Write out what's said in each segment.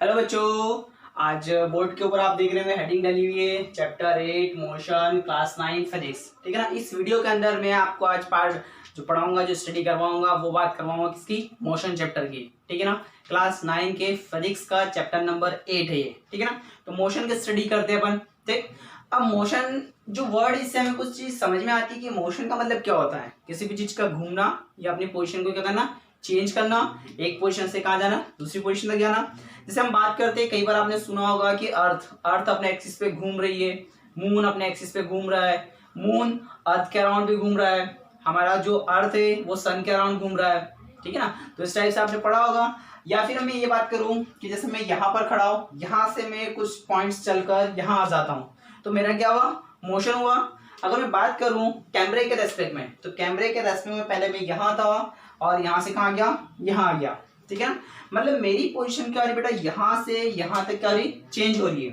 Hello बच्चों, आज board के ऊपर आप देख रहे हैं हेडिंग डली हुई है चैप्टर 8 मोशन क्लास 9 फिजिक्स। ठीक है ना। इस वीडियो के अंदर मैं आपको आज पार्ट जो पढ़ाऊंगा, जो स्टडी करवाऊंगा, वो बात करवाऊंगा किसकी, मोशन चैप्टर की। ठीक है ना। क्लास 9 के फिजिक्स का चैप्टर नंबर 8 है ये। ठीक है ना। तो मोशन की स्टडी करते हैं अपन। ठीक। अब मोशन जो वर्ड, इससे हमें कुछ चीज समझ में आती है कि मोशन का मतलब क्या होता है। किसी भी चीज का घूमना या अपनी पोजिशन को क्या करना, चेंज करना, एक पोजीशन से कहा जाना, दूसरी पोजीशन तक जाना। जैसे हम बात करते हैं, कई बार आपने सुना होगा कि अर्थ अर्थ अपने एक्सिस पे घूम रही है, मून अपने एक्सिस पे घूम रहा है, मून अर्थ के अराउंड भी घूम रहा है, हमारा जो अर्थ है वो सन के अराउंड घूम रहा है। ठीक है ना। तो इस टाइप से आपने पढ़ा होगा। या फिर मैं ये बात करूं कि जैसे मैं यहाँ पर खड़ा हूं, यहाँ से मैं कुछ पॉइंट्स चलकर यहाँ आ जाता हूँ, तो मेरा क्या हुआ, मोशन हुआ। अगर मैं बात करूं कैमरे के रेस्पेक्ट में, तो कैमरे के रेस्पेक्ट में पहले मैं यहाँ था और यहाँ से कहाँ गया, यहाँ आ गया। ठीक है ना। मतलब मेरी पोजीशन क्या हो रही है बेटा, यहाँ से यहाँ तक क्या हो रही, चेंज हो रही है।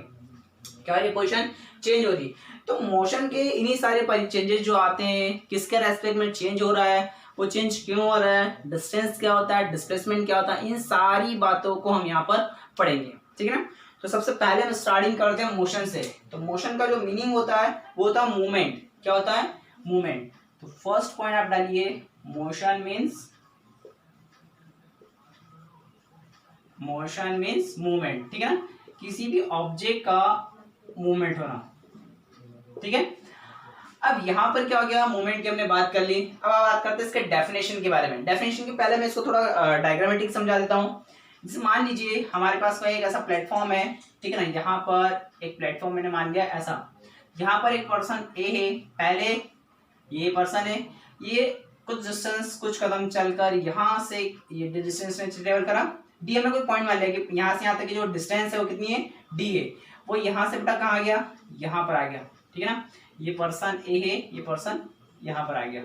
क्या हो रही है, पोजीशन चेंज हो रही है। तो मोशन के इन्हीं सारे चेंजेस जो आते हैं, किसके रेस्पेक्ट में चेंज हो रहा है, वो चेंज क्यों हो रहा है, डिस्टेंस क्या होता है, डिस्प्लेसमेंट क्या होता है, इन सारी बातों को हम यहाँ पर पढ़ेंगे। ठीक है ना। तो सबसे पहले हम स्टार्टिंग करते हैं मोशन से। तो मोशन का जो मीनिंग होता है वो होता है मूवमेंट। क्या होता है, मूवमेंट। तो फर्स्ट पॉइंट आप डालिए, मोशन मीन्स मूवमेंट। ठीक है ना। किसी भी ऑब्जेक्ट का मूवमेंट होना। ठीक है। अब यहां पर क्या हो गया, मूवमेंट की हमने बात कर ली। अब आप बात करते हैं इसके डेफिनेशन के बारे में। डेफिनेशन के पहले मैं इसको थोड़ा डायग्रामेटिक समझा देता हूं। जैसे मान लीजिए हमारे पास कोई एक ऐसा प्लेटफॉर्म है। ठीक है ना। यहाँ पर एक प्लेटफॉर्म मैंने मान लिया ऐसा, यहाँ पर एक पर्सन ए है, पहले ये पर्सन है, ये कुछ डिस्टेंस, कुछ कदम चलकर यहाँ से ये डिस्टेंस में ट्रेवल करा, डी हमें कोई पॉइंट मान लिया कि यहाँ से यहाँ तक की जो डिस्टेंस है वो कितनी है, डी है। वो यहाँ से बेटा कहाँ आ गया, यहाँ पर आ गया। ठीक है ना। ये पर्सन ए है, ये पर्सन यहाँ पर आ गया।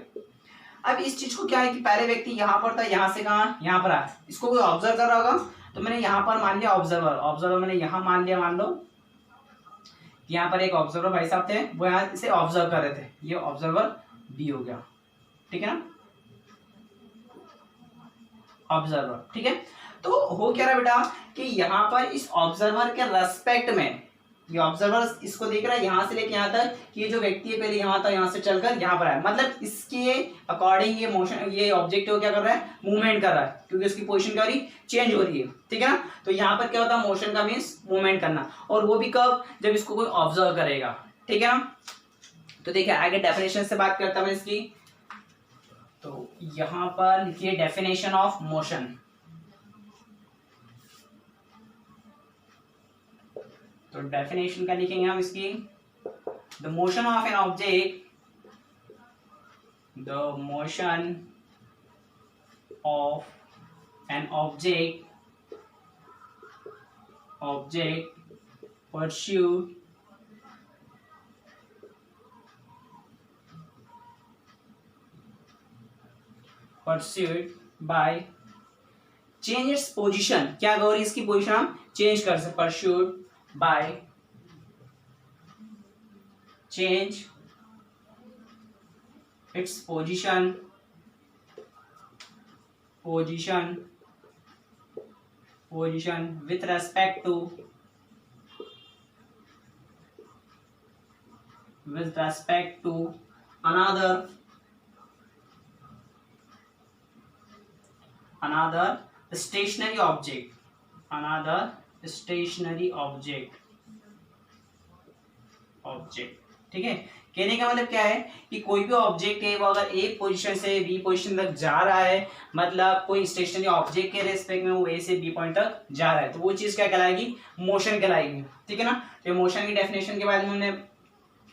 अब इस चीज को क्या है कि पहले व्यक्ति यहाँ पर था, यहाँ से कहाँ, यहाँ पर आया। इसको कोई ऑब्जर्व कर रहा होगा, तो मैंने यहाँ पर मान लिया ऑब्जर्वर। ऑब्जर्वर मैंने यहाँ मान लिया, मान लो यहाँ पर एक ऑब्जर्वर भाई साहब थे, वो यहाँ इसे ऑब्जर्व कर रहे थे, ये ऑब्जर्वर बी हो गया। ठीक है ना, ऑब्जर्वर। ठीक है। तो हो क्या रहा बेटा कि यहाँ पर इस ऑब्जर्वर के रेस्पेक्ट में, ये ऑब्जर्वर इसको देख रहा है यहाँ से लेके यहाँ तक कि ये जो व्यक्ति है पहले यहाँ था, यहाँ से चलकर यहाँ पर आया, मतलब इसके अकॉर्डिंग ये मोशन, ये ऑब्जेक्ट को क्या कर रहा है, मूवमेंट कर रहा है, क्योंकि उसकी पोजीशन क्या हो रही, चेंज हो रही है। ठीक है ना। तो यहाँ पर क्या होता है, मोशन का मीन्स मूवमेंट करना, और वो भी कब, जब इसको कोई ऑब्जर्व करेगा। ठीक है ना। तो देखिए आगे डेफिनेशन से बात करता हूं इसकी। तो यहां पर लिखिए डेफिनेशन ऑफ मोशन। तो डेफिनेशन का लिखेंगे हम इसकी, the motion of an object, the motion of an object pursued by change its position। क्या गौरी, इसकी पोजीशन हम चेंज कर सकते, pursued by change its position with respect to another stationary object। ठीक है। कहने का मतलब क्या है कि कोई भी ऑब्जेक्ट है वो अगर एक पोजीशन से बी पोजीशन तक जा रहा है, मतलब कोई स्टेशनरी ऑब्जेक्ट के रेस्पेक्ट में वो ए से बी पॉइंट तक जा रहा है, तो वो चीज क्या कहलाएगी, मोशन कहलाएगी। ठीक है ना। तो मोशन की डेफिनेशन के बारे में हमने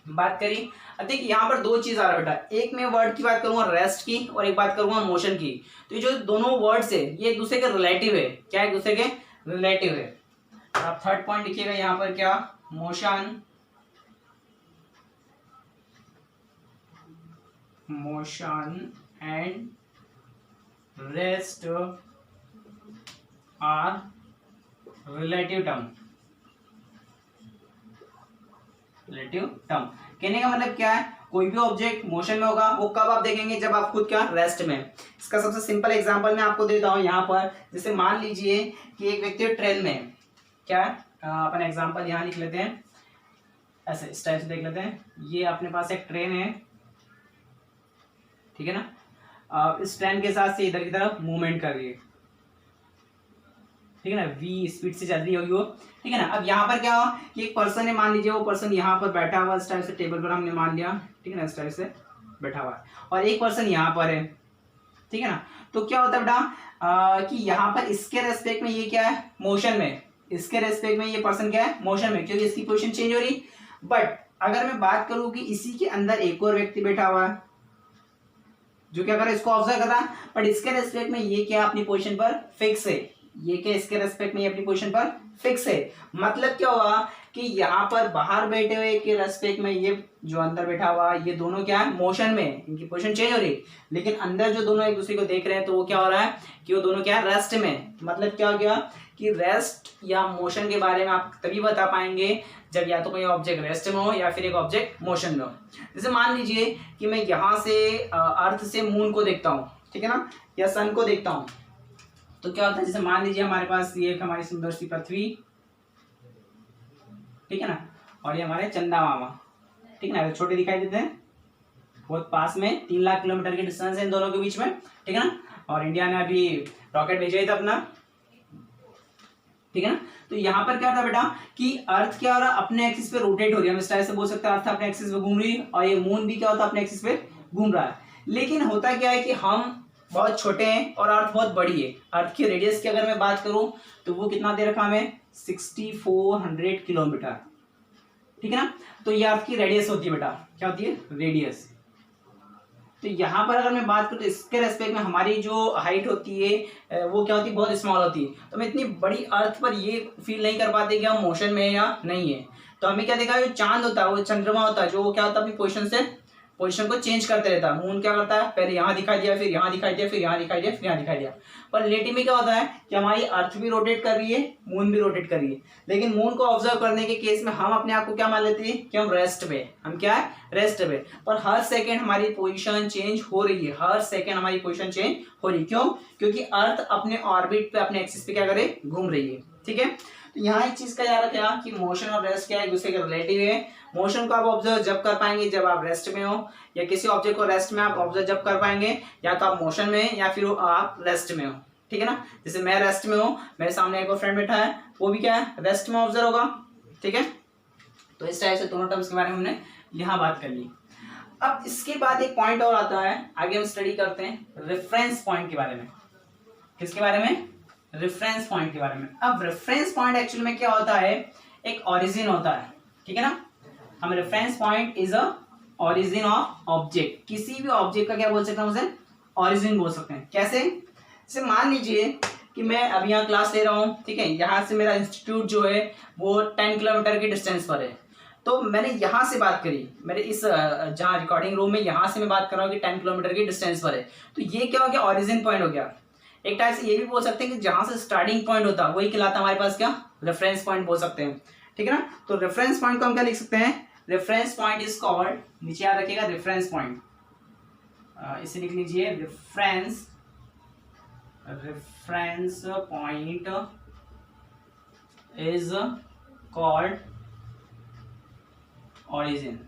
बात करी। अब देखिए यहाँ पर दो चीज आ रहा है बेटा, एक मैं वर्ड की बात करूंगा रेस्ट की, और एक बात करूंगा मोशन की। तो ये जो दोनों वर्ड्स है ये एक दूसरे के रिलेटिव है। क्या एक दूसरे के रिलेटिव है। आप थर्ड पॉइंट लिखिएगा यहाँ पर, क्या, motion and rest are relative term. कहने का मतलब क्या है, कोई भी ऑब्जेक्ट मोशन में होगा, वो कब आप देखेंगे, जब आप खुद क्या, रेस्ट में। इसका सबसे सिंपल एग्जांपल मैं आपको देता हूं यहाँ पर। जैसे मान लीजिए कि एक व्यक्ति ट्रेन में, क्या है, अपन एग्जांपल यहाँ लिख लेते हैं, ऐसे इस टाइप से देख लेते हैं। ये अपने पास एक ट्रेन है, ठीक है ना, इस ट्रेन के साथ से इधर की तरफ मूवमेंट कर रही है, ठीक है ना, v स्पीड से चल रही होगी वो, ठीक है ना। अब यहाँ पर क्या हुआ कि एक पर्सन है, मान लीजिए वो पर्सन यहाँ पर बैठा हुआ इस टाइप से, टेबल पर हमने मान लिया, ठीक है ना, इस टाइप से बैठा हुआ है, और एक पर्सन यहाँ पर है, ठीक है ना। तो क्या होता है बेटा कि यहाँ पर इसके रेस्पेक्ट में ये क्या है, मोशन में, इसके रेस्पेक्ट में ये पर्सन क्या है, मोशन में, क्योंकि इसकी पोजीशन चेंज हो रही। बट अगर मैं बात करूं कि इसी के अंदर एक और व्यक्ति बैठा हुआ है जो क्या कर रहा है, इसको ऑब्जर्व कर रहा है, बट इसके रेस्पेक्ट में ये क्या अपनी पोजीशन पर फिक्स है, ये क्या इसके रेस्पेक्ट में ये अपनी पोजीशन पर फिक्स है। मतलब क्या हुआ कि यहाँ पर बाहर बैठे हुए के रेस्पेक्ट में ये जो अंदर बैठा हुआ ये दोनों क्या है, मोशन में, इनकी पोजीशन चेंज हो रही है। लेकिन अंदर जो दोनों एक दूसरे को देख रहे हैं तो वो क्या हो रहा है कि वो दोनों क्या है, रेस्ट में। मतलब क्या हो गया कि रेस्ट या मोशन के बारे में आप तभी बता पाएंगे जब या तो कोई ऑब्जेक्ट रेस्ट में हो या फिर एक ऑब्जेक्ट मोशन में हो। जैसे मान लीजिए कि मैं यहाँ से अर्थ से मून को देखता हूँ, ठीक है ना, या सन को देखता हूँ, तो क्या होता है, जैसे मान लीजिए हमारे पास ये एक हमारी सुंदर सी पृथ्वी, ठीक है ना, और ये हमारे चंदा मामा, ठीक है ना, छोटे दिखाई देते हैं, बहुत पास में, 3 लाख किलोमीटर की डिस्टेंस है इन दोनों के बीच में, ठीक है ना। और इंडिया ने अभी रॉकेट भेजा ही था अपना, ठीक है ना। तो यहाँ पर क्या होता है बेटा कि अर्थ क्या हो रहा है, अपने एक्सिस पे रोटेट हो रही है, हम इस टाइप से बोल सकते हैं, अर्थ अपने एक्सिस पे घूम रही है, और ये मून भी क्या होता है, अपने एक्सिस पे घूम रहा है। लेकिन होता क्या है कि हम बहुत छोटे हैं और अर्थ बहुत बड़ी है। अर्थ की रेडियस की अगर मैं बात करूं तो वो कितना दे रखा हमें, 6400 किलोमीटर, ठीक है ना। तो ये अर्थ की रेडियस होती है बेटा, क्या होती है, रेडियस। तो यहाँ पर अगर मैं बात करूँ तो इसके रेस्पेक्ट में हमारी जो हाइट होती है वो क्या होती है, बहुत स्मॉल होती है। तो मैं इतनी बड़ी अर्थ पर ये फील नहीं कर पाते कि हम मोशन में है या नहीं है। तो हमें क्या देखा, जो चांद होता है, वो चंद्रमा होता है, जो वो क्या होता है, अपनी पोजीशन को चेंज करते रहता है। मून क्या करता है, पहले यहाँ दिखाई दिया, फिर यहाँ दिखाई दिया, फिर यहाँ दिखाई दिया, फिर यहाँ दिखाई दिया। पर रिलेटिव में क्या होता है कि हमारी अर्थ भी रोटेट कर रही है, मून भी रोटेट कर रही है। लेकिन मून को ऑब्जर्व करने के केस में हम अपने आप को क्या मान लेते हैं कि हम रेस्ट में, हम क्या है, रेस्ट में। पर हर सेकेंड हमारी पोजिशन चेंज हो रही है, हर सेकेंड हमारी पोजिशन चेंज हो रही है। क्यों, क्योंकि अर्थ अपने ऑर्बिट पे, अपने एक्सिस पे क्या करे, घूम रही है, ठीक है। तो यहाँ एक चीज का याद रखना कि मोशन और रेस्ट क्या है, एक दूसरे के रिलेटिव है। मोशन को आप ऑब्जर्व जब कर पाएंगे जब आप रेस्ट में हो, या किसी ऑब्जेक्ट को रेस्ट में आप ऑब्जर्व जब कर पाएंगे या तो आप मोशन में या फिर आप रेस्ट में हो, ठीक है ना। जैसे मैं रेस्ट में हूँ, मेरे सामने एक और फ्रेंड बैठा है, वो भी क्या है, रेस्ट में ऑब्जर्व होगा, ठीक है। तो इस टाइप से दोनों टर्म्स के बारे में हमने यहाँ बात कर ली। अब इसके बाद एक पॉइंट और आता है, आगे हम स्टडी करते हैं रेफरेंस पॉइंट के बारे में। किसके बारे में, रेफरेंस पॉइंट के बारे में। अब रेफरेंस पॉइंट एक्चुअली में क्या होता है, एक ओरिजिन होता है, ठीक है ना। हम reference point is a origin of object, किसी भी ऑब्जेक्ट का क्या बोल सकते हैं, उसे ओरिजिन बोल सकते हैं। कैसे, जैसे मान लीजिए कि मैं अभी यहाँ क्लास ले रहा हूँ, ठीक है, यहाँ से मेरा इंस्टीट्यूट जो है वो 10 किलोमीटर की डिस्टेंस पर है। तो मैंने यहाँ से बात करी, मेरे इस जहाँ रिकॉर्डिंग रूम में यहाँ से मैं बात कर रहा हूँ कि 10 किलोमीटर की डिस्टेंस पर है। तो ये क्या हो गया, ओरिजिन पॉइंट हो गया। एक टाइप से ये भी बोल सकते हैं कि जहां से स्टार्टिंग पॉइंट होता है वही कहलाता है हमारे पास क्या, रेफरेंस पॉइंट बोल सकते हैं, ठीक है ना। तो रेफरेंस पॉइंट को हम क्या लिख सकते हैं, रेफरेंस पॉइंट इज कॉल्ड, नीचे याद रखिएगा रेफरेंस पॉइंट, इसे लिख लीजिए, reference point is called origin.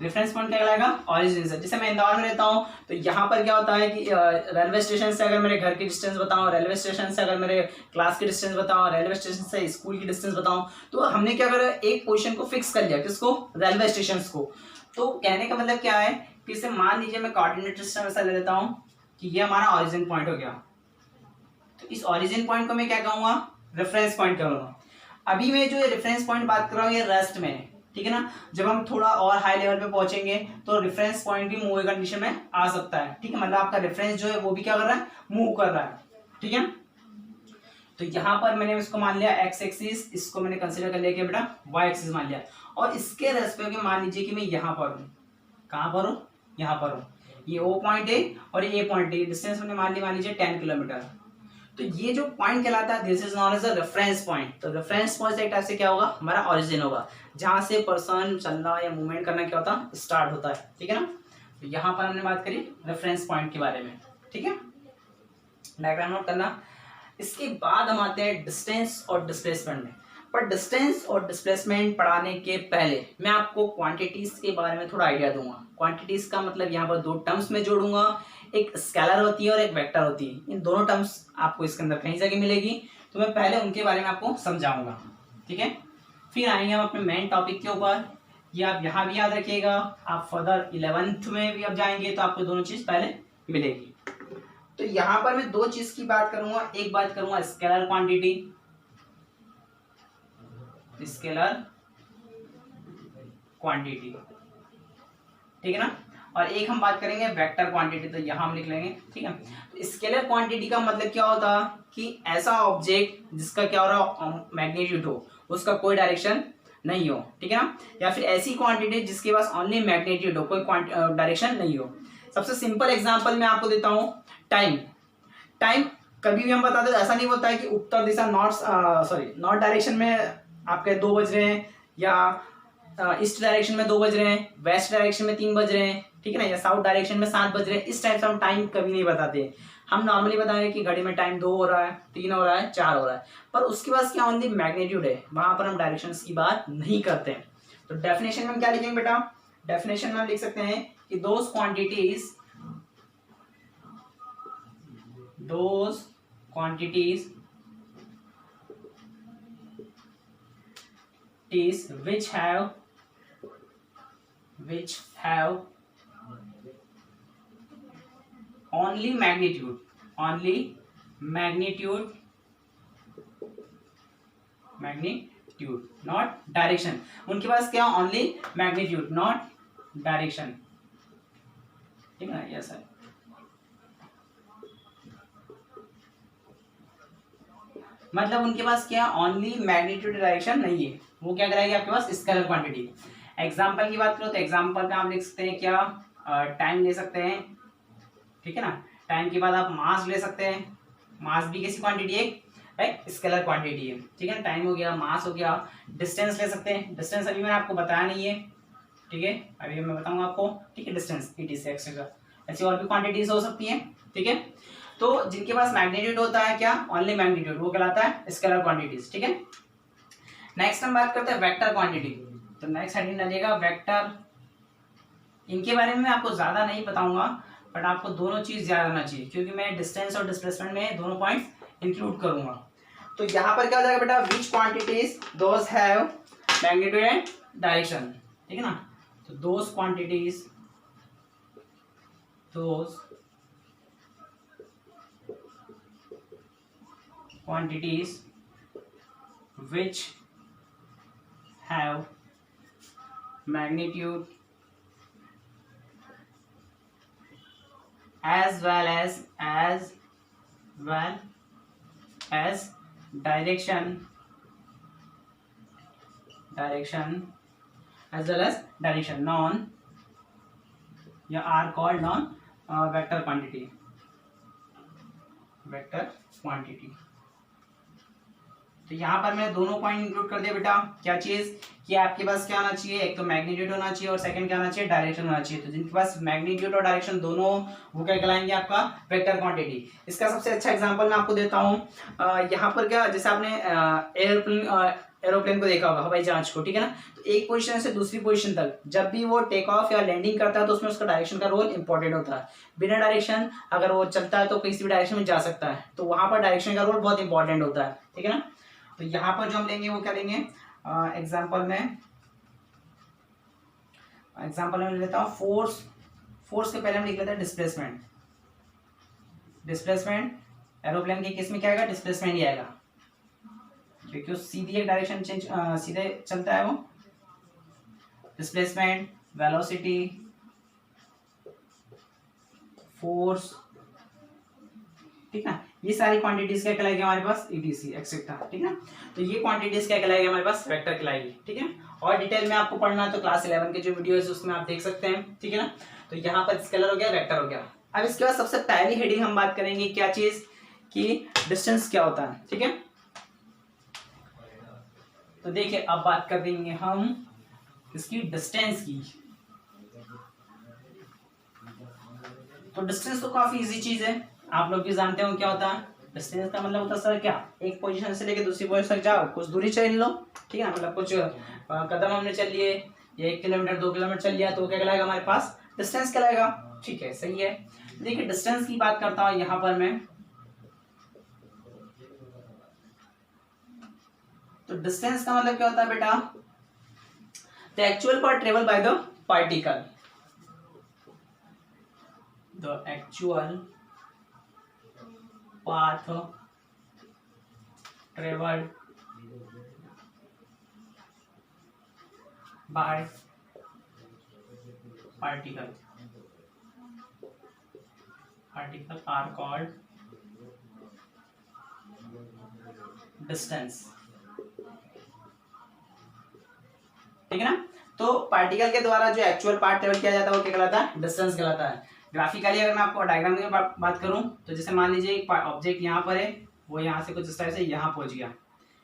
Reference point क्या कहलाएगा, ओरिजिन से। जैसे मैं इंदौर में रहता हूँ तो यहाँ पर क्या होता है कि रेलवे स्टेशन से अगर मेरे घर की डिस्टेंस बताऊँ, रेलवे स्टेशन से अगर मेरे क्लास की डिस्टेंस बताऊँ, रेलवे स्टेशन से स्कूल की डिस्टेंस बताऊँ, तो हमने क्या करा, एक पोजीशन को फिक्स कर लिया, किसको, रेलवे स्टेशन को। तो कहने का मतलब क्या है कि इसे मान लीजिए मैं कोऑर्डिनेट सिस्टम ऐसा ले लेता हूँ कि ये हमारा ओरिजिन पॉइंट हो गया। तो इस ओरिजिन पॉइंट को मैं क्या कहूँगा, रेफरेंस पॉइंट कहूँगा। अभी मैं जो रेफरेंस पॉइंट बात कर रहा हूँ ये रेस्ट में है, ठीक है ना। जब हम थोड़ा और हाई लेवल पे पहुंचेंगे तो रेफरेंस पॉइंट भी मूव कंडीशन में आ सकता है, ठीक है। मतलब आपका रेफरेंस जो है वो भी क्या कर रहा है, मूव कर रहा है, ठीक है। तो यहाँ पर मैंने इसको मान लिया एक्स एक्सिस, इसको मैंने कंसिडर कर लिया कि बेटा वाई एक्सिस मान लिया, और इसके रेस्पेक्ट में मान लीजिए कि मैं यहाँ पर हूँ, कहाँ पर हूँ, यहाँ पर हूँ, ये ओ पॉइंट है और ये पॉइंट है, डिस्टेंस मैंने मान लीजिए 10 किलोमीटर। तो ये जो पॉइंट कहलाता है this is known as a reference point. तो रेफरेंस पॉइंट एक टाइप से क्या होगा, हमारा ओरिजिन होगा, जहां से पर्सन चलना या मूवमेंट करना क्या होता है, स्टार्ट होता है, ठीक है ना। तो यहाँ पर हमने बात करी रेफरेंस पॉइंट के बारे में, ठीक है। डायग्राम नोट करना। इसके बाद हम आते हैं डिस्टेंस और डिस्प्लेसमेंट में। पर डिस्टेंस और डिस्प्लेसमेंट पढ़ाने के पहले मैं आपको क्वांटिटीज के बारे में थोड़ा आइडिया दूंगा। क्वांटिटीज का मतलब यहाँ पर दो टर्म्स में जोड़ूंगा, एक स्केलर होती है और एक वेक्टर होती है। इन दोनों टर्म्स आपको इसके अंदर कहीं जगह मिलेगी, तो मैं पहले उनके बारे में आपको समझाऊंगा, ठीक है। फिर आएंगे हम अपने मेन टॉपिक के ऊपर। ये आप यहाँ भी याद रखिएगा, आप फर्दर 11th में भी अब जाएंगे तो आपको दोनों चीज पहले मिलेगी। तो यहाँ पर मैं दो चीज की बात करूंगा, एक बात करूंगा स्केलर क्वांटिटी, स्केलर क्वांटिटी, ठीक है ना, और एक हम बात करेंगे वेक्टर क्वांटिटी, तो यहाँ हम लिख लेंगे, ठीक है। तो स्केलर क्वांटिटी का मतलब क्या होता है कि ऐसा ऑब्जेक्ट जिसका क्या हो रहा है मैग्नीट्यूड हो, उसका कोई डायरेक्शन नहीं हो, ठीक है ना, या फिर ऐसी क्वांटिटी जिसके पास ओनली मैग्नीट्यूड हो, कोई डायरेक्शन नहीं हो। सबसे सिंपल एग्जांपल मैं आपको देता हूँ, टाइम। टाइम कभी भी हम बताते हैं ऐसा नहीं होता है कि उत्तर दिशा नॉर्थ डायरेक्शन में आपके 2 बज रहे हैं, या ईस्ट डायरेक्शन में 2 बज रहे हैं, वेस्ट डायरेक्शन में 3 बज रहे हैं, ठीक है ना, या साउथ डायरेक्शन में 7 बज रहे हैं। इस टाइप से हम टाइम कभी नहीं बताते। हम नॉर्मली बताएंगे कि घड़ी में टाइम 2 हो रहा है, 3 हो रहा है, 4 हो रहा है, पर उसके पास क्या ओनली मैग्नीट्यूड है, वहां पर हम डायरेक्शंस की बात नहीं करते हैं। तो डेफिनेशन में हम क्या लिखेंगे बेटा, डेफिनेशन में हम लिख सकते हैं कि those quantities which have only magnitude not direction। उनके पास क्या ओनली मैग्नीट्यूड नॉट डायरेक्शन, ठीक है ना, यस है। मतलब उनके पास क्या ओनली मैग्नीट्यूड डायरेक्शन नहीं है, वो क्या कराएगी आपके पास स्केलर क्वांटिटी। एग्जांपल की बात करो तो एग्जांपल में आप लिख सकते हैं क्या, टाइम ले सकते हैं, ठीक है ना। टाइम के बाद आप मास ले सकते हैं, मास भी किसी क्वांटिटी है, स्केलर क्वांटिटी है, ठीक है। टाइम हो गया, मास हो गया। डिस्टेंस ले सकते हैं, डिस्टेंस अभी मैंने आपको बताया नहीं है, ठीक है, अभी मैं बताऊंगा आपको, ठीक है। डिस्टेंस ETC एक्सेट्रा, ऐसी और भी क्वांटिटीज हो सकती है, ठीक है। तो जिनके पास मैग्नीट्यूड होता है क्या ओनली मैग्नीट्यूड, वो कहलाता है स्केलर क्वांटिटीज, ठीक है। नेक्स्ट हम बात करते हैं वेक्टर क्वांटिटी। तो नेक्स्ट हेडिंग डालिएगा वेक्टर। इनके बारे में मैं आपको ज्यादा नहीं बताऊंगा, बट आपको दोनों चीज याद रहना चाहिए, क्योंकि मैं डिस्टेंस और डिस्प्लेसमेंट में दोनों पॉइंट्स इंक्लूड करूंगा। तो यहाँ पर क्या हो जाएगा बेटा, which quantities those have magnitude and direction, ठीक है ना। तो those quantities which have magnitude as well as direction known या are called non vector quantity। तो यहाँ पर मैंने दोनों पॉइंट इंक्लूड कर दिया बेटा। क्या चीज कि आपके पास क्या होना चाहिए, एक तो मैग्नीट्यूड होना चाहिए और सेकंड क्या होना चाहिए, डायरेक्शन होना चाहिए। तो जिनके पास मैग्नीट्यूड और डायरेक्शन दोनों, वो क्या कहलाएंगे आपका वेक्टर क्वांटिटी। इसका सबसे अच्छा एग्जांपल मैं आपको देता हूँ। यहाँ पर क्या, जैसे आपने एरोप्लेन को देखा होगा, हवाई जहाज को, ठीक है ना। तो एक पोजीशन से दूसरी पोजीशन तक जब भी वो टेक ऑफ या लैंडिंग करता है तो उसमें उसका डायरेक्शन का रोल इंपॉर्टेंट होता है। बिना डायरेक्शन अगर वो चलता है तो किसी भी डायरेक्शन में जा सकता है, तो वहां पर डायरेक्शन का रोल बहुत इंपॉर्टेंट होता है, ठीक है ना। तो यहाँ पर जो हम लेंगे वो क्या लेंगे, एग्जाम्पल में लेता हूँ फोर्स के पहले हम लिख लेते हैं डिस्प्लेसमेंट। एरोप्लेन के केस में क्या आएगा, डिस्प्लेसमेंट ही आएगा, क्योंकि सीधी एक डायरेक्शन चेंज सीधे चलता है वो। डिस्प्लेसमेंट, वेलोसिटी, फोर्स, ठीक है। ये सारी क्वांटिटीज क्या कहलाएगी हमारे पास, ETC एक्सेट्रा, ठीक है। तो ये क्वांटिटीज क्या कहलाएगी हमारे पास, वेक्टर कहलाएगी, ठीक है। और डिटेल में आपको पढ़ना है तो क्लास 11 के जो वीडियोस है उसमें आप देख सकते हैं, ठीक है ना। तो यहाँ पर स्केलर हो गया, वेक्टर हो गया। अब इसके बाद सबसे पहली हेडिंग हम बात करेंगे क्या चीज कि डिस्टेंस क्या होता है, ठीक है। तो देखिए अब बात कर देंगे हम इसकी डिस्टेंस की। तो डिस्टेंस तो काफी इजी चीज है, आप लोग भी जानते हो क्या होता है डिस्टेंस का मतलब होता है सर क्या, एक पोजीशन से लेके दूसरी पोजीशन तक जाओ, कुछ दूरी चल लो, ठीक है ना, मतलब कुछ कदम हमने चल लिए, या 1 किलोमीटर 2 किलोमीटर चल लिया, तो क्या कहलाएगा हमारे पास, डिस्टेंस कहलाएगा। ठीक है, सही है। देखिए डिस्टेंस की बात करता हूँ यहाँ पर मैं, तो डिस्टेंस का मतलब क्या होता है बेटा, the actual path travel by the particle, the actual path travelled by particle, particle are called distance, ठीक है ना। तो पार्टिकल के द्वारा जो एक्चुअल पाथ ट्रेवल किया जाता है वो क्या कहलाता है, डिस्टेंस कहलाता है। ग्राफिकली अगर मैं आपको डायग्राम की बात करूं, तो जैसे मान लीजिए एक ऑब्जेक्ट यहाँ पर है, वो यहाँ से कुछ इस तरह से यहाँ पहुंच गया,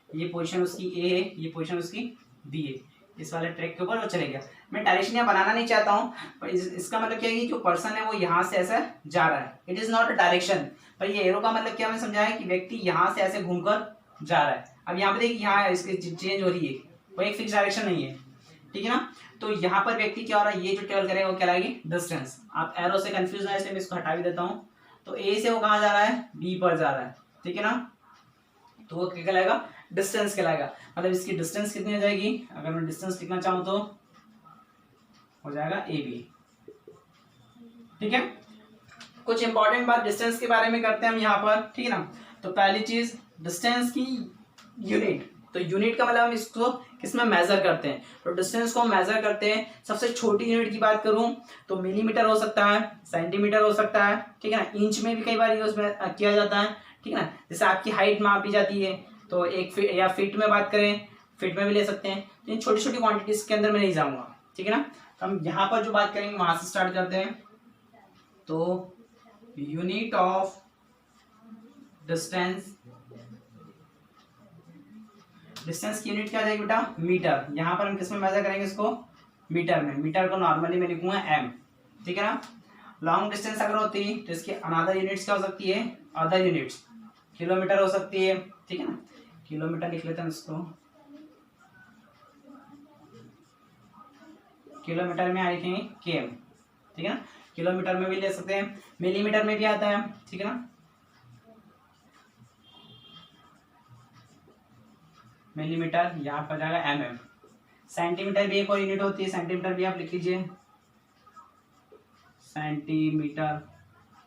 ये पोजीशन उसकी ए है, ये पोजीशन उसकी बी है, इस वाले ट्रैक के ऊपर वो चले गया। मैं डायरेक्शन यहाँ बनाना नहीं चाहता हूँ, पर इसका मतलब क्या है कि जो पर्सन है वो यहाँ से ऐसा जा रहा है, it is not a direction. पर ये एरो का मतलब क्या, मैं समझाया कि व्यक्ति यहाँ से ऐसे घूमकर जा रहा है। अब यहाँ पे देखिए यहाँ इसकी चेंज हो रही है, वो एक फिक्स डायरेक्शन नहीं है, ठीक है ना। तो यहाँ पर व्यक्ति क्या हो रहा है, ये जो ट्रेवल करेगा वो कहलाएगी डिस्टेंस। आप एरो से कंफ्यूज है इसलिए मैं इसको हटा भी देता हूँ। तो ए से वो कहाँ जा रहा है, बी पर जा रहा है, ठीक है ना, तो वो क्या कहलाएगा, डिस्टेंस कहलाएगा। मतलब इसकी डिस्टेंस कितनी हो जाएगी, अगर मैं डिस्टेंस लिखना चाहूँ तो हो जाएगा ए बी, ठीक है। कुछ इंपॉर्टेंट बात डिस्टेंस के बारे में करते हैं हम यहाँ पर, ठीक है ना। तो पहली चीज डिस्टेंस की यूनिट, तो यूनिट का मतलब हम इसको किसमें मेजर करते हैं, तो डिस्टेंस को हम मेजर करते हैं। सबसे छोटी यूनिट की बात करूं तो मिलीमीटर हो सकता है, सेंटीमीटर हो सकता है, ठीक है ना, इंच में भी कई बार यूज किया जाता है, ठीक है ना। जैसे आपकी हाइट मापी जाती है तो 1 फीट, या फीट में बात करें फीट में भी ले सकते हैं। तो इन छोटी छोटी क्वांटिटीज के अंदर मैं नहीं जाऊंगा, ठीक है ना। तो हम यहाँ पर जो बात करेंगे वहां से स्टार्ट करते हैं। तो यूनिट ऑफ डिस्टेंस, डिस्टेंस की यूनिट क्या आ जाएगी बेटा, मीटर। यहाँ पर हम किसमें मेजर करेंगे इसको, मीटर में। मीटर को नॉर्मली मैं लिखूंगा एम, ठीक है ना। लॉन्ग डिस्टेंस अगर होती है तो इसकी अनदर यूनिट्स क्या हो सकती है, अदर यूनिट्स किलोमीटर हो सकती है, ठीक है ना। किलोमीटर लिख लेते हैं इसको, किलोमीटर में लिखेंगे केम, ठीक है ना। किलोमीटर में भी ले सकते हैं, मिलीमीटर में भी आता है, ठीक है ना, मिलीमीटर यहाँ पर जाएगा एमएम। सेंटीमीटर भी एक और यूनिट होती है, सेंटीमीटर भी आप लिख लीजिए, सेंटीमीटर,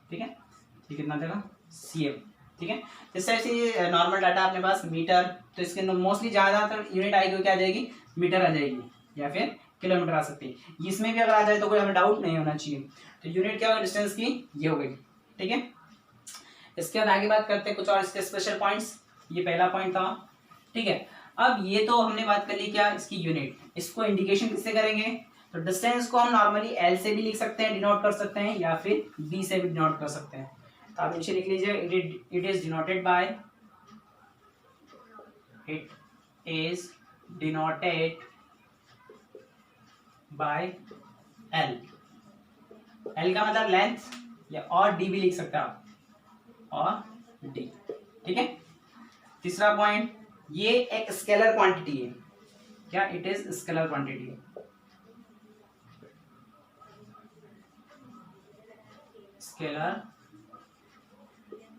ठीक है, ये कितना देगा सीएम, ठीक है। जैसे ऐसे नॉर्मल डाटा अपने पास मीटर, तो इसके मोस्टली ज़्यादातर यूनिट आएगी वो क्या आ जाएगी, मीटर आ जाएगी या फिर किलोमीटर आ सकती है। इसमें भी अगर आ जाए तो कोई हमें डाउट नहीं होना चाहिए। तो यूनिट क्या होगा डिस्टेंस की, ये हो गई, ठीक है। इसके बाद आगे बात करते हैं कुछ और इसके स्पेशल पॉइंट्स। ये पहला पॉइंट था, ठीक है। अब ये तो हमने बात कर ली क्या, इसकी यूनिट, इसको इंडिकेशन किससे करेंगे, तो डिस्टेंस को हम नॉर्मली एल से भी लिख सकते हैं, डिनोट कर सकते हैं, या फिर बी से भी डिनोट कर सकते हैं। तो आप नीचे लिख लीजिए, it is denoted by, it is denoted by L. L का मतलब लेंथ, या और डी भी लिख सकते हैं आप, और डी, ठीक है। तीसरा पॉइंट, ये एक स्केलर क्वांटिटी है, क्या, it is scalar quantity, scalar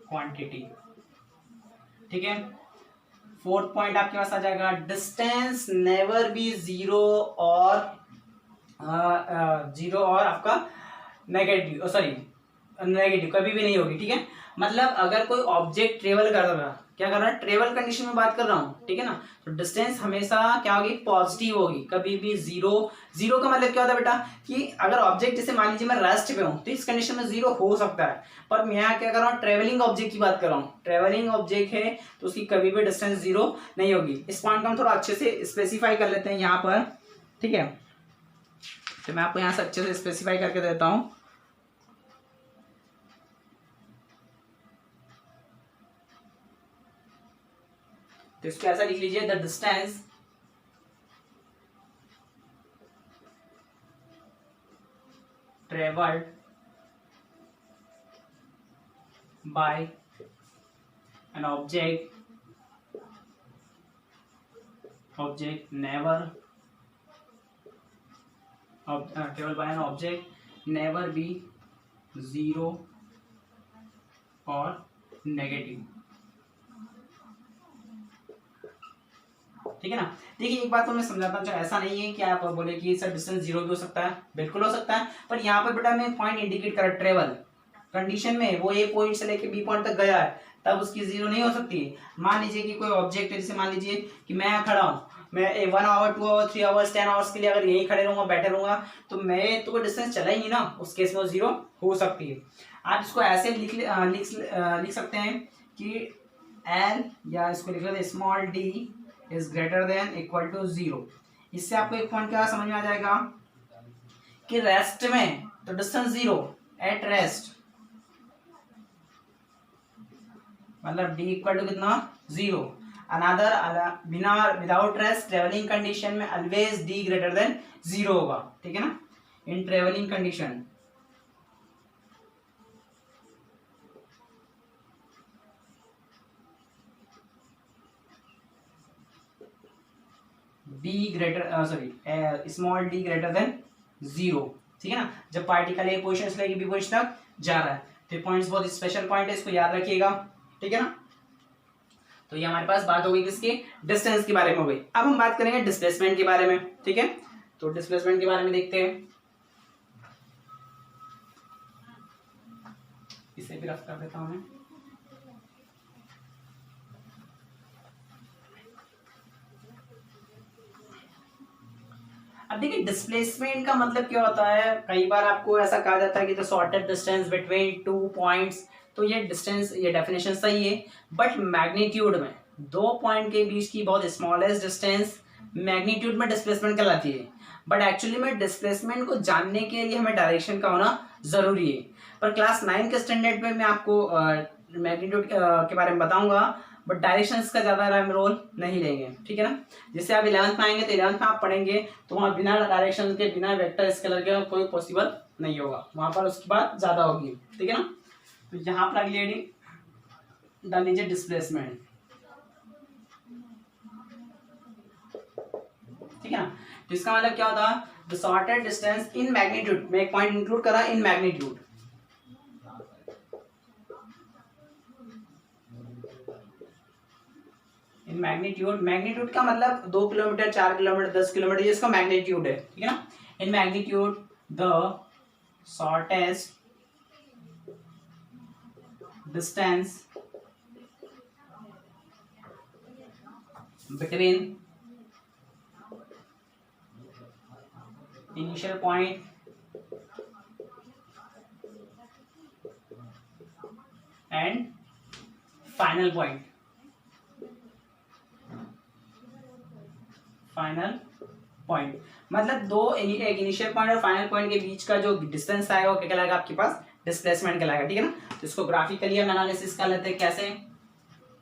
quantity, ठीक है। फोर्थ पॉइंट आपके पास आ जाएगा, डिस्टेंस नेवर बी जीरो और जीरो और आपका नेगेटिव, सॉरी नेगेटिव कभी भी नहीं होगी, ठीक है। मतलब अगर कोई ऑब्जेक्ट ट्रेवल कर रहा है, क्या कर रहा है, ट्रेवल कंडीशन में बात कर रहा हूँ, ठीक है ना, तो डिस्टेंस हमेशा क्या होगी, पॉजिटिव होगी, कभी भी जीरो। जीरो का मतलब क्या होता है बेटा, कि अगर ऑब्जेक्ट जैसे मान लीजिए मैं रेस्ट पे हूँ तो इस कंडीशन में जीरो हो सकता है, पर मैं यहाँ क्या कर रहा हूँ, ट्रेवलिंग ऑब्जेक्ट की बात कर रहा हूँ। ट्रेवलिंग ऑब्जेक्ट है तो उसकी कभी भी डिस्टेंस जीरो नहीं होगी। इस पॉइंट को हम थोड़ा अच्छे से स्पेसिफाई कर लेते हैं यहाँ पर, ठीक है। तो मैं आपको यहाँ से अच्छे से स्पेसिफाई करके देता हूँ। तो इसको ऐसा लिख लीजिए, the distance travelled by an object never travel by an object never be zero और नेगेटिव। ठीक है ना। देखिए एक बात तो मैं समझाता हूँ, ऐसा नहीं है कि आप बोले कि सर डिस्टेंस जीरो भी हो सकता है, बिल्कुल हो सकता है, पर यहाँ पर बेटा मैं पॉइंट इंडिकेट कर ट्रेवल कंडीशन में वो ए पॉइंट से लेके बी पॉइंट तक गया है, तब उसकी जीरो नहीं हो सकती। मान लीजिए कि कोई ऑब्जेक्ट है, जैसे मान लीजिए कि मैं यहाँ खड़ा हूँ, मैं 1 आवर 2 आवर 3 आवर्स 10 आवर्स के लिए अगर यहीं खड़े रहूंगा बैठे रहूंगा तो मैं तो कोई डिस्टेंस चला ही नहीं ना, उस केस में वो जीरो हो सकती है। आप इसको ऐसे लिख सकते हैं कि एल, या इसको लिख लेते small d is greater than equal to zero. इससे आपको एक पॉइंट क्या समझ में आ जाएगा कि रेस्ट में तो डिस्टेंस जीरो, एट रेस्ट मतलब डी इक्वल टू कितना जीरो। अनदर बिना विदाउट रेस्ट ट्रेवलिंग कंडीशन में always D greater than zero होगा। ठीक है ना, in travelling condition D greater small D greater than zero. ठीक है ना, जब पार्टिकल ए पोजिशन से लेके बी पोजिशन तक जा रहा है। तो ये पॉइंट्स बहुत स्पेशल पॉइंट है, इसको याद रखिएगा। ठीक है ना, तो ये हमारे पास बात हो गई किसकी, डिस्टेंस के बारे में हो गई। अब हम बात करेंगे डिस्प्लेसमेंट के बारे में। ठीक है, तो डिस्प्लेसमेंट के बारे में देखते हैं, इसे भी रफ कर देता हूं मैं। अब देखिए डिस्प्लेसमेंट का मतलब क्या होता है, कई बार आपको ऐसा कहा जाता है कि the shortest distance between two points. तो ये डिस्टेंस, ये डेफिनेशन सही है, बट मैग्नीट्यूड में दो पॉइंट के बीच की बहुत स्मॉलेस्ट डिस्टेंस मैग्नीट्यूड में डिस्प्लेसमेंट कहलाती है। बट एक्चुअली में डिस्प्लेसमेंट को जानने के लिए हमें डायरेक्शन का होना जरूरी है। पर क्लास 9 के स्टैंडर्ड में मैं आपको मैग्नीट्यूड के बारे में बताऊंगा, बट डायरेक्शंस का ज्यादा हम रोल नहीं लेंगे। ठीक है ना, जैसे आप 11th में आएंगे तो 11th में आप पढ़ेंगे तो वहाँ बिना डायरेक्शन के, बिना वेक्टर स्केलर के कोई पॉसिबल नहीं होगा, वहां पर उसकी बात ज्यादा होगी। ठीक है ना, तो यहाँ पर अगली हेडिंग डाल लीजिए डिस्प्लेसमेंट। ठीक है ना, तो इसका मतलब क्या होता है, the shortest distance in magnitude में एक पॉइंट इंक्लूड करा, in magnitude. In magnitude, magnitude का मतलब 2 किलोमीटर 4 किलोमीटर 10 किलोमीटर, ये इसका मैग्नीट्यूड है। ठीक है ना, in magnitude the shortest distance between initial point and final point. Final point मतलब एक इनिशियल पॉइंट और फाइनल पॉइंट के बीच का जो डिस्टेंस आएगा वो क्या कहलाएगा, आपके पास डिस्प्लेसमेंट कहलाएगा। ठीक है ना, तो इसको ग्राफिकली हम एनालिसिस कर लेते हैं। कैसे,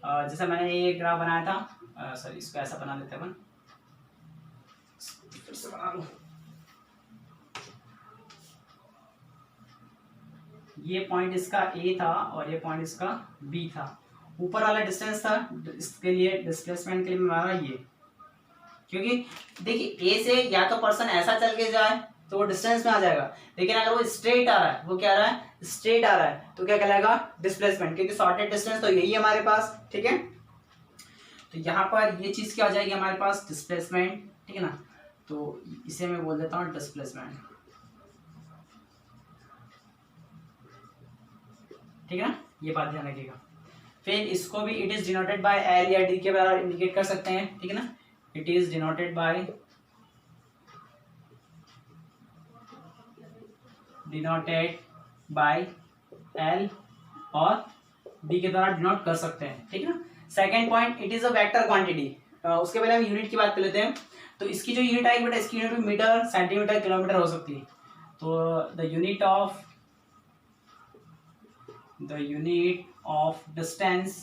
जैसे मैंने ये ग्राफ बनाया था, सॉरी इसको ऐसा बना लेते हैं, फिर से बना लूं। ये पॉइंट इसका ए था और ये पॉइंट इसका बी था, ऊपर वाला डिस्टेंस था, इसके लिए डिस्प्लेसमेंट के लिए मैं मारा ये, क्योंकि देखिए ए से या तो पर्सन ऐसा चल के जाए तो वो डिस्टेंस में आ जाएगा, लेकिन अगर वो स्ट्रेट आ रहा है, वो क्या आ रहा है, स्ट्रेट आ रहा है, तो क्या कहलाएगा, डिस्प्लेसमेंट, क्योंकि शॉर्टेड डिस्टेंस तो यही है हमारे पास। ठीक है, तो यहाँ पर ये चीज क्या हो जाएगी हमारे पास, डिस्प्लेसमेंट। ठीक है ना, तो इसे मैं बोल देता हूँ डिस्प्लेसमेंट। ठीक है ना, ये बात ध्यान रखिएगा। फिर इसको भी it is denoted by L या डी के बराबर इंडिकेट कर सकते हैं। ठीक है ना, it is denoted by L और डी के द्वारा डिनोट कर सकते हैं। ठीक है ना, second point, it is a vector quantity. उसके पहले हम यूनिट की बात कर लेते हैं। तो इसकी जो यूनिट आएगी बेटा, इसकी यूनिट मीटर सेंटीमीटर किलोमीटर हो सकती है। तो the unit of distance,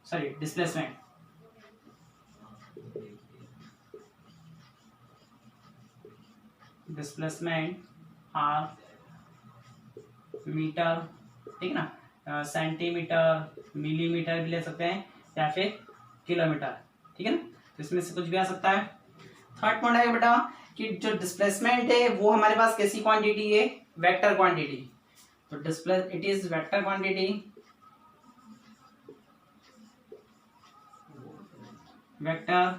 sorry displacement, are metre. ठीक है ना, सेंटीमीटर, मिलीमीटर भी ले सकते हैं या फिर किलोमीटर, ठीक है ना। तो इसमें से कुछ भी आ सकता है। थर्ड पॉइंट है बेटा कि जो डिस्प्लेसमेंट है वो हमारे पास कैसी क्वांटिटी है, वेक्टर क्वांटिटी। तो displace it is vector quantity, vector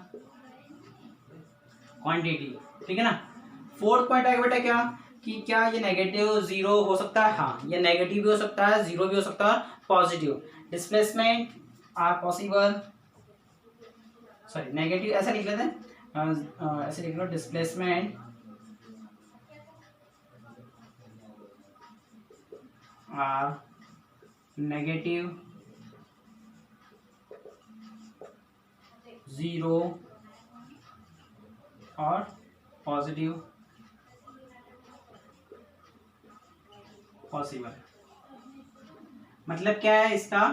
quantity, ठीक है ना। फोर्थ पॉइंट है बेटा क्या कि क्या ये नेगेटिव जीरो हो सकता है, हाँ ये नेगेटिव भी हो सकता है, जीरो भी हो सकता है, positive. Displacement are possible, sorry negative ऐसा लिख लेते हैं, ऐसे लिख लो, डिस्प्लेसमेंट आर नेगेटिव, जीरो और पॉजिटिव पॉसिबल। मतलब क्या है इसका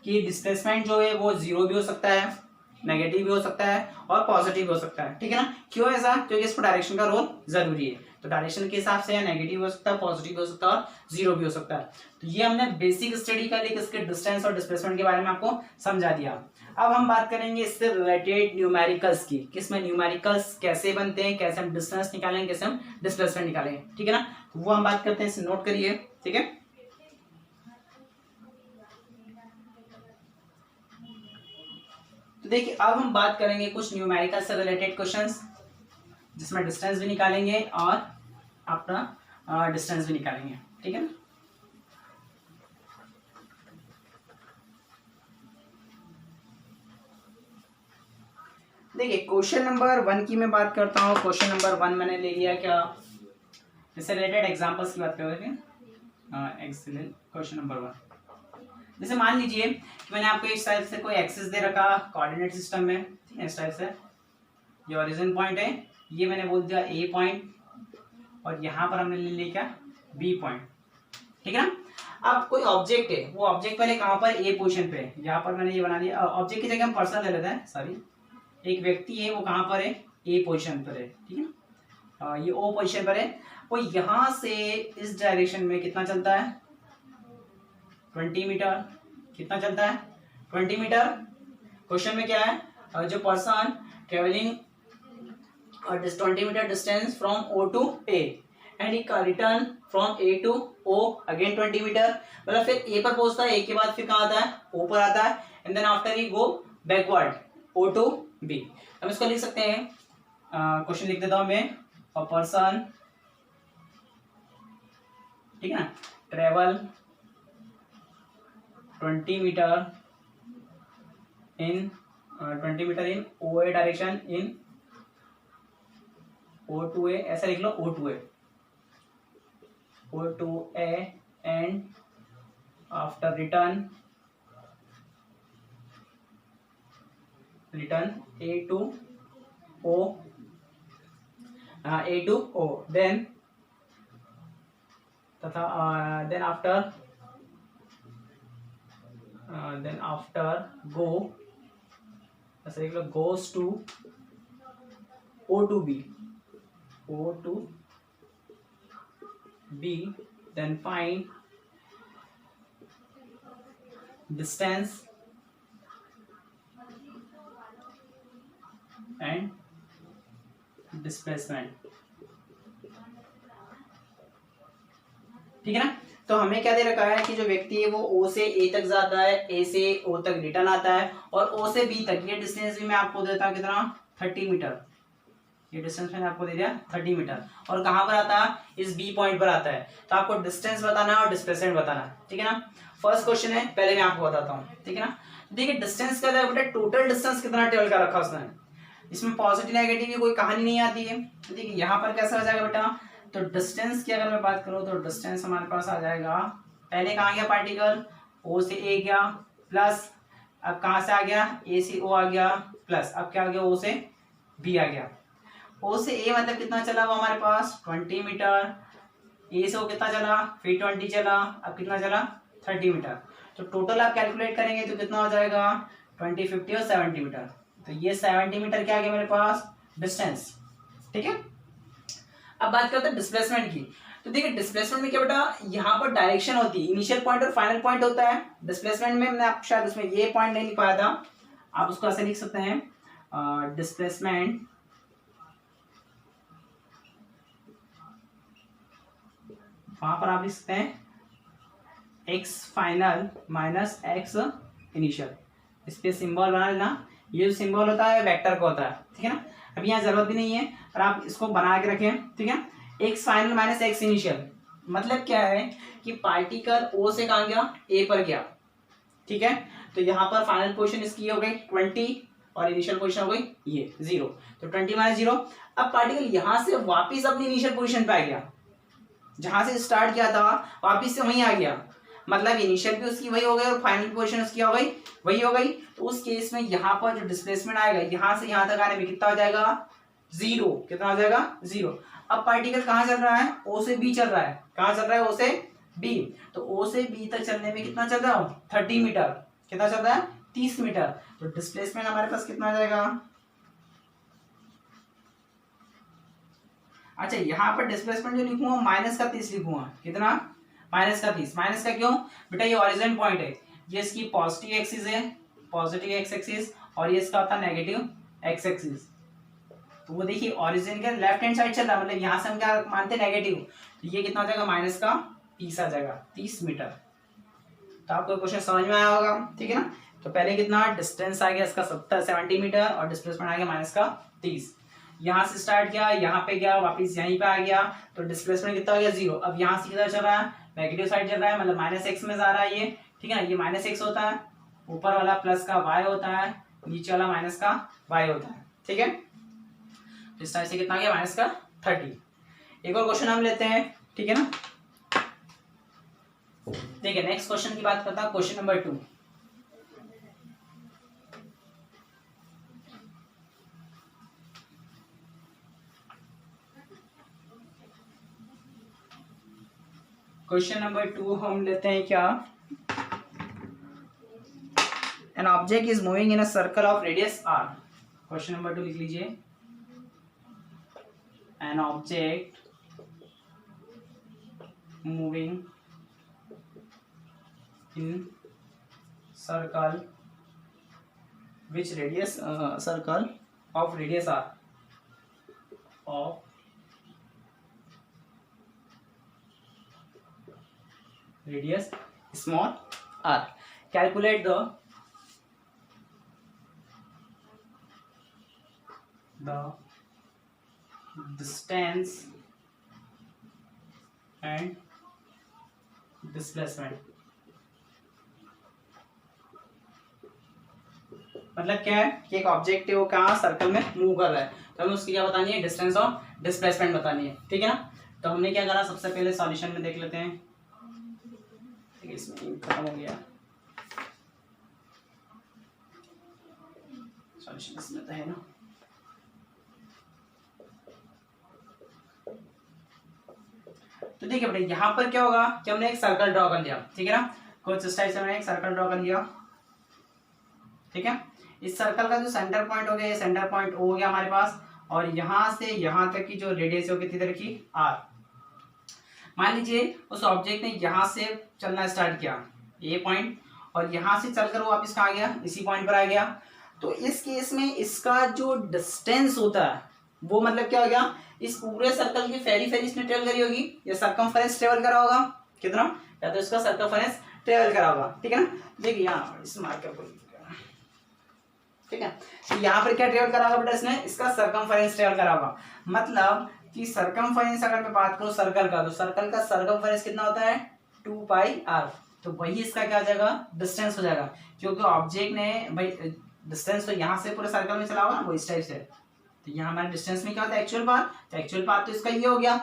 कि डिस्प्लेसमेंट जो है वो जीरो भी हो सकता है, नेगेटिव भी हो सकता है और पॉजिटिव भी हो सकता है, ठीक है ना। क्यों ऐसा, क्योंकि इसको डायरेक्शन का रोल जरूरी है। तो डायरेक्शन के हिसाब से नेगेटिव हो सकता है, पॉजिटिव हो सकता है और जीरो भी हो सकता है। तो ये हमने बेसिक स्टडी कर ली, इसके डिस्टेंस और डिस्प्लेसमेंट के बारे में आपको समझा दिया। अब हम बात करेंगे इससे रिलेटेड न्यूमेरिकल्स की, किसमें न्यूमेरिकल्स कैसे बनते हैं, कैसे हम डिस्टेंस निकालेंगे, कैसे हम डिस्प्लेसमेंट निकालेंगे, ठीक है ना। वो हम बात करते हैं, इसे नोट करिए, ठीक है। तो देखिए अब हम बात करेंगे कुछ न्यूमेरिकल से रिलेटेड क्वेश्चंस, जिसमें डिस्टेंस भी निकालेंगे और अपना डिस्टेंस भी निकालेंगे, ठीक है ना। देखिए क्वेश्चन नंबर 1 की मैं बात करता हूँ। क्वेश्चन नंबर 1 मैंने ले लिया क्या, इससे रिलेटेड एग्जांपल्स की बात करेंगे। एक्सीलेंट, क्वेश्चन नंबर 1, जैसे मान लीजिए कि मैंने आपको इस टाइप से कोई एक्सिस दे रखा कोऑर्डिनेट सिस्टम में, ठीक है। इस टाइप से ये ओरिजिन पॉइंट है, ये मैंने बोल दिया ए पॉइंट, और यहाँ पर हमने ले लिया क्या, बी पॉइंट, ठीक है ना। अब कोई ऑब्जेक्ट है, वो ऑब्जेक्ट पहले कहाँ पर, ए पोजीशन पे है। यहाँ पर मैंने ये बना लिया, ऑब्जेक्ट की जगह हम पर्सन ले लेते हैं, सॉरी एक व्यक्ति है, वो कहाँ पर है, ए पोजीशन पर है, ठीक है ना। ये ओ पोजीशन पर है, वो यहाँ से इस डायरेक्शन में कितना चलता है, 20 मीटर। कितना चलता है, 20 मीटर। क्वेश्चन में क्या है, जो person travelling 20 metre distance from O to A and he return from A to O again 20 metre. मतलब फिर ए पर पहुंचता है, ए के बाद फिर कहाँ आता है, ओ पर आता है, and then after he go backward O to B. हम इसको लिख सकते हैं, क्वेश्चन लिख देता हूं मैं, अ पर्सन, ठीक है ना, travel 20 metre in 20 metre in O A direction in O to A, ऐसा लिख लो, O to A and after return A to O, then तथा देन आफ्टर गो, ऐसे लिख लो, goes to O to B, then find distance and displacement, ठीक है ना। तो हमें क्या दे रखा है कि जो व्यक्ति है वो ओ से ए तक जाता है, ए से ओ तक रिटर्न आता है, और ओ से बी तक, ये डिस्टेंस भी मैं आपको देता हूँ कितना, 30 मीटर। ये डिस्टेंस मैंने आपको दे दिया 30 मीटर, और कहाँ पर आता है, इस बी पॉइंट पर आता है। तो आपको डिस्टेंस बताना है और डिस्प्लेसमेंट बताना है, ठीक है ना। फर्स्ट क्वेश्चन है, पहले मैं आपको बताता हूँ, ठीक है ना। देखिए डिस्टेंस का बेटा टोटल डिस्टेंस कितना ट्रेवल कर रखा उसने, इसमें पॉजिटिव नेगेटिव की कोई कहानी नहीं आती है। तो देखिए यहाँ पर कैसा हो जाएगा बेटा, तो डिस्टेंस की अगर मैं बात करूँ तो डिस्टेंस हमारे पास आ जाएगा, पहले कहाँ गया पार्टिकल, ओ से ए गया, प्लस अब कहाँ से आ गया, ए से ओ आ गया, प्लस अब क्या आ गया, ओ से बी आ गया। ओ से ए मतलब कितना चला वो हमारे पास, 20 मीटर, ए से ओ कितना चला, फिर 20 चला, अब कितना चला, 30 मीटर। तो टोटल आप कैलकुलेट करेंगे तो कितना हो जाएगा, 20, 50 और 70 मीटर। तो ये 70 मीटर क्या आ गया मेरे पास, डिस्टेंस, ठीक है। अब बात करते हैं डिस्प्लेसमेंट की। तो देखिए डिस्प्लेसमेंट में क्या बेटा, यहाँ पर डायरेक्शन होती है, इनिशियल पॉइंट और फाइनल पॉइंट होता है। डिस्प्लेसमेंट में मैंने आप शायद उसमें ये पॉइंट नहीं लिख पाया था, आप उसको ऐसे लिख सकते हैं, डिस्प्लेसमेंट वहां पर आप लिख सकते हैं x final minus x initial, इस पे सिंबल बना लेना। ये जो सिंबल होता है वेक्टर का होता है, ठीक है ना। अभी यहाँ जरूरत भी नहीं है, पर आप इसको बना के रखें, ठीक है। X final minus x initial मतलब क्या है कि पार्टिकल ओ से कहाँ गया, ए पर गया, ठीक है। तो यहाँ पर फाइनल पोजीशन इसकी हो गई 20 और इनिशियल पोजीशन हो गई ये 0, तो 20 माइनस 0। अब पार्टिकल यहाँ से वापिस अपनी इनिशियल पोजीशन पे आ गया, जहां से स्टार्ट किया था वापिस से वहीं आ गया, मतलब इनिशियल भी उसकी वही हो गई और फाइनल पोजीशन उसकी हो गई वही हो गई। तो उस केस में यहाँ पर जो डिस्प्लेसमेंट आएगा यहाँ से यहाँ तक आने में कितना हो जाएगा, 0। कितना हो जाएगा, 0। अब पार्टिकल कहाँ चल रहा है, ओ से बी चल रहा है, कहाँ चल रहा है, ओ से बी। तो ओ से बी तक चलने में कितना चल रहा है, 30 मीटर। कितना चल रहा है, 30 मीटर। तो डिस्प्लेसमेंट हमारे पास कितना आ जाएगा, अच्छा यहाँ पर डिस्प्लेसमेंट जो लिखूंगा माइनस का 30 लिखूंगा, कितना, माइनस का 30। माइनस का क्यों बेटा, ये ओरिजिन पॉइंट है, ये इसकी पॉजिटिव एक्सिस है, पॉजिटिव एक्स एक्सिस, और ये इसका होता है नेगेटिव एक्स एक्सिस। तो वो देखिए ओरिजिन के लेफ्ट हैंड साइड चल रहा है, मतलब यहाँ से हम क्या मानते हैं, नेगेटिव। तो ये कितना हो जाएगा, माइनस का 30 आ जाएगा, 30 मीटर। तो आपको क्वेश्चन समझ में आया होगा, ठीक है ना। तो पहले कितना डिस्टेंस आ गया इसका 70 मीटर और डिस्प्लेसमेंट आ गया माइनस का 30। यहाँ से स्टार्ट किया, यहाँ पे गया, वापस यहीं पे आ गया, तो डिस्प्लेसमेंट कितना हो गया, 0। अब यहाँ से किधर चल रहा है, नेगेटिव साइड चल रहा है, मतलब माइनस एक्स में जा रहा है ये, ठीक है। ये माइनस एक्स होता है, ऊपर वाला प्लस का वाई होता है, नीचे वाला माइनस का वाई होता है, ठीक है। तो इस टाइप से कितना गया, माइनस का 30। एक और क्वेश्चन हम लेते हैं, ठीक है ना। देखिए नेक्स्ट क्वेश्चन की बात करता हूं, क्वेश्चन नंबर 2। क्वेश्चन नंबर 2 हम लेते हैं क्या, an object is moving in a circle of radius r। Question number 2 लिख लीजिए, an object moving in circle which radius, circle of radius r, of radius small r. Calculate the distance and displacement। मतलब क्या है कि एक object है वो कहाँ सर्कल में मूव कर रहा है, तो हमें उसकी क्या बतानी है, डिस्टेंस और डिस्प्लेसमेंट बतानी है, ठीक है ना। तो हमने क्या करा, सबसे पहले सॉल्यूशन में देख लेते हैं, इसमें खत्म हो गया सॉल्यूशन, इसमें तो है ना। तो देखिए बेटा यहाँ पर क्या होगा कि हमने एक सर्कल ड्रॉ कर लिया, ठीक है ना। कुछ इस टाइप से हमने एक सर्कल ड्रॉ कर लिया, ठीक है। इस सर्कल का जो सेंटर पॉइंट हो गया, ये सेंटर पॉइंट हो गया हमारे पास, और यहाँ से यहाँ तक की जो रेडियस हो गई कितनी तरह की, r। मान लीजिए उस ऑब्जेक्ट ने यहाँ से चलना स्टार्ट किया, ये पॉइंट, और यहाँ से चलकर वो वापस कहाँ आ गया, इसी पॉइंट पर आ गया। तो इस केस में इसका जो डिस्टेंस होता है वो मतलब क्या हो गया, इस पूरे सर्कल की फेरी इसने ट्रेवल करी होगी, या सर्कमफरेंस ट्रेवल करा होगा, कितना, या तो इसका सर्कमफरेंस ट्रेवल करा होगा, ठीक है ना। देखिए यहाँ इस मार्कर को, ठीक है। तो यहाँ पर क्या ट्रेवल करा होगा बेटा, इसने इसका सर्कमफरेंस ट्रेवल करा होगा। मतलब कि सर्कमफरेंस अगर मैं बात करूं सर्कल का, तो सर्कल का सर्कमफरेंस कितना होता है, 2πr। तो वही इसका क्या हो जाएगा, डिस्टेंस हो जाएगा, क्योंकि ऑब्जेक्ट ने भाई डिस्टेंस तो यहाँ से पूरे सर्कल में चला होगा ना, वो इस टाइप से। तो यहाँ हमारे डिस्टेंस में क्या होता है, एक्चुअल पाथ। तो एक्चुअल पाथ तो इसका ये हो गया,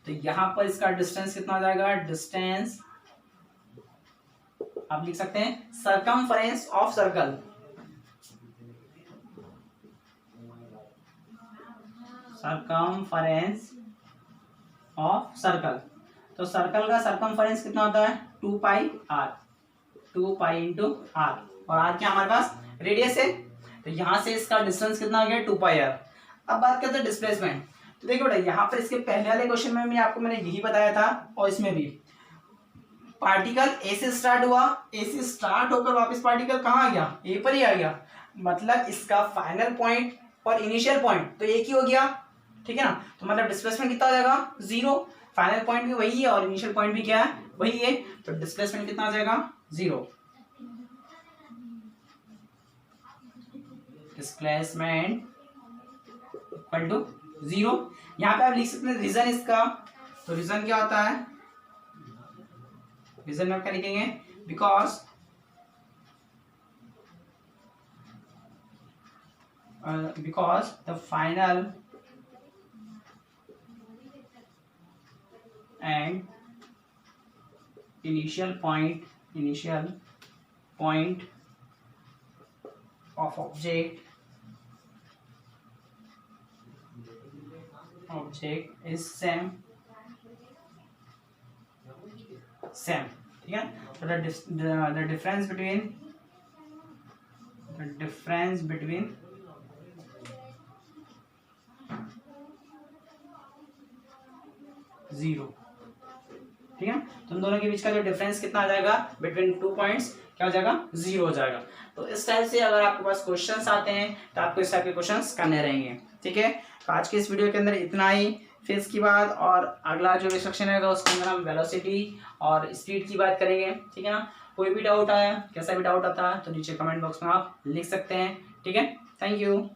तो यहाँ पर इसका डिस्टेंस कितना हो जाएगा, डिस्टेंस आप लिख सकते हैं circumference of circle, circumference of circle. तो सर्कल का सर्कमफरेंस कितना होता है, 2πr, 2π इंटू r, और r क्या हमारे पास रेडियस है, तो यहां से इसका डिस्टेंस कितना आ गया, 2πr। अब बात करते हैं डिस्प्लेसमेंट। तो देखिए बेटा यहाँ पर इसके पहले वाले क्वेश्चन में भी आपको मैंने यही बताया था, और इसमें भी पार्टिकल ए से स्टार्ट हुआ, ए से स्टार्ट होकर वापस पार्टिकल कहाँ आ गया, ए पर ही आ गया, मतलब इसका फाइनल पॉइंट और इनिशियल पॉइंट तो एक ही हो गया, ठीक है ना। तो मतलब डिस्प्लेसमेंट कितना हो जाएगा, 0, फाइनल पॉइंट भी वही है और इनिशियल पॉइंट भी क्या है, वही है, तो डिस्प्लेसमेंट कितना आ जाएगा, 0। Displacement equal to 0। यहाँ पे आप लिख सकते हैं रीजन इसका, तो रीजन क्या होता है, रीजन में क्या लिखेंगे, because the final and initial point of object is same, ठीक है। तो the difference between जीरो, ठीक है। तो उन दोनों के बीच का जो डिफरेंस कितना आ जाएगा, बिटवीन 2 पॉइंट्स क्या हो जाएगा, 0 हो जाएगा। तो इस टाइप से अगर आपके पास क्वेश्चंस आते हैं तो आपको इस टाइप के क्वेश्चंस करने रहेंगे, ठीक है। तो आज के इस वीडियो के अंदर इतना ही। फिर इसके बाद और अगला जो इंस्ट्रक्शन रहेगा उसके अंदर हम वेलोसिटी और स्पीड की बात करेंगे, ठीक है ना। कोई भी डाउट आया, कैसा भी डाउट आता है तो नीचे कमेंट बॉक्स में आप लिख सकते हैं, ठीक है। Thank you.